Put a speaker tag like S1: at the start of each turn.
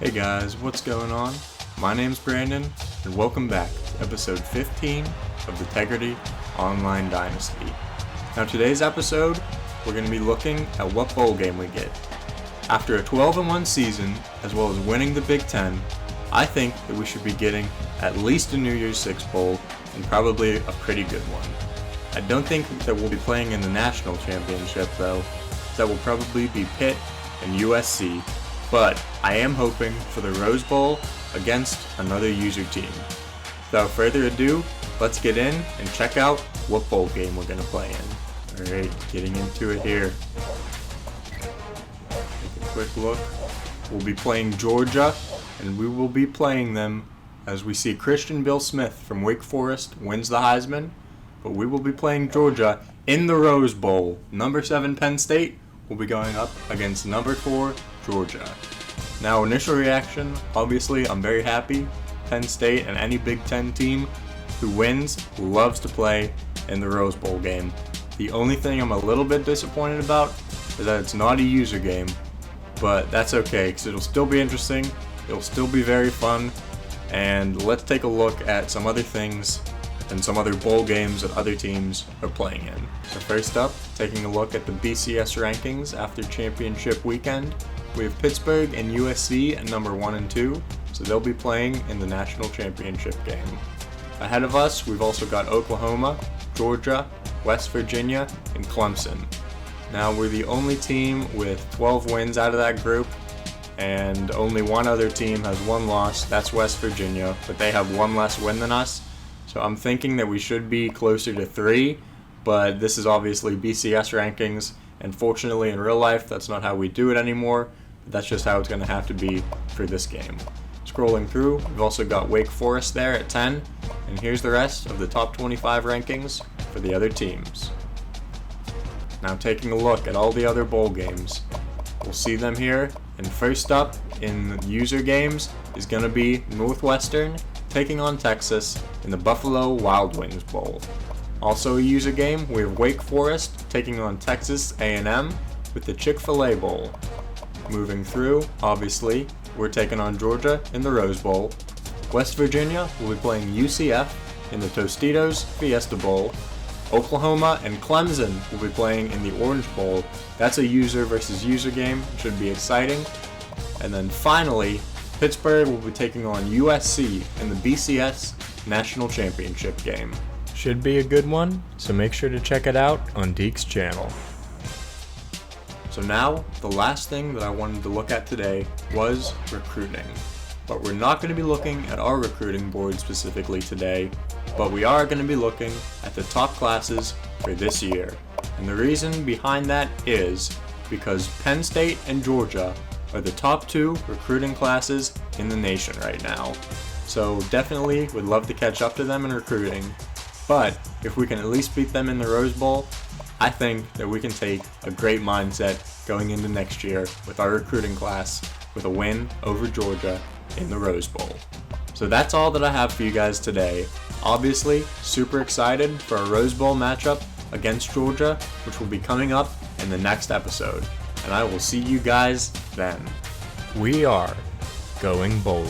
S1: Hey guys, what's going on? My name's Brandon, and welcome back to episode 15 of the Integrity Online Dynasty. Now today's episode, we're going to be looking at what bowl game we get. After a 12-1 season, as well as winning the Big Ten, I think that we should be getting at least a New Year's Six bowl, and probably a pretty good one. I don't think that we'll be playing in the national championship though. That will probably be Pitt and USC, but I am hoping for the Rose Bowl against another user team. Without further ado, let's get in and check out what bowl game we're going to play in. Alright, getting into it here. Take a quick look. We'll be playing Georgia, and we will be playing them as we see Christian Bill Smith from Wake Forest wins the Heisman, but we will be playing Georgia in the Rose Bowl. Number 7 Penn State will be going up against number 4 Georgia. Now, initial reaction, obviously I'm very happy. Penn State and any Big Ten team who wins loves to play in the Rose Bowl game. The only thing I'm a little bit disappointed about is that it's not a user game, but that's okay because it'll still be interesting, it'll still be very fun, and let's take a look at some other things and some other bowl games that other teams are playing in. So first up, taking a look at the BCS Rankings after championship weekend. We have Pittsburgh and USC at number 1 and 2, so they'll be playing in the national championship game. Ahead of us, we've also got Oklahoma, Georgia, West Virginia, and Clemson. Now, we're the only team with 12 wins out of that group, and only one other team has one loss, that's West Virginia, but they have one less win than us. So I'm thinking that we should be closer to 3, but this is obviously BCS rankings, and fortunately in real life that's not how we do it anymore. That's just how it's going to have to be for this game. Scrolling through, we've also got Wake Forest there at 10, and here's the rest of the top 25 rankings for the other teams. Now taking a look at all the other bowl games, we'll see them here, and first up in user games is going to be Northwestern taking on Texas in the Buffalo Wild Wings Bowl. Also a user game, we have Wake Forest taking on Texas A&M with the Chick-fil-A Bowl. Moving through, obviously, we're taking on Georgia in the Rose Bowl. West Virginia will be playing UCF in the Tostitos Fiesta Bowl. Oklahoma and Clemson will be playing in the Orange Bowl. That's a user versus user game, should be exciting. And then finally, Pittsburgh will be taking on USC in the BCS National Championship game. Should be a good one, so make sure to check it out on Deke's channel. So now, the last thing that I wanted to look at today was recruiting. But we're not going to be looking at our recruiting board specifically today, but we are going to be looking at the top classes for this year. And the reason behind that is because Penn State and Georgia are the top 2 recruiting classes in the nation right now. So definitely would love to catch up to them in recruiting, but if we can at least beat them in the Rose Bowl, I think that we can take a great mindset going into next year with our recruiting class with a win over Georgia in the Rose Bowl. So that's all that I have for you guys today. Obviously, super excited for a Rose Bowl matchup against Georgia, which will be coming up in the next episode. And I will see you guys then. We are going bowling.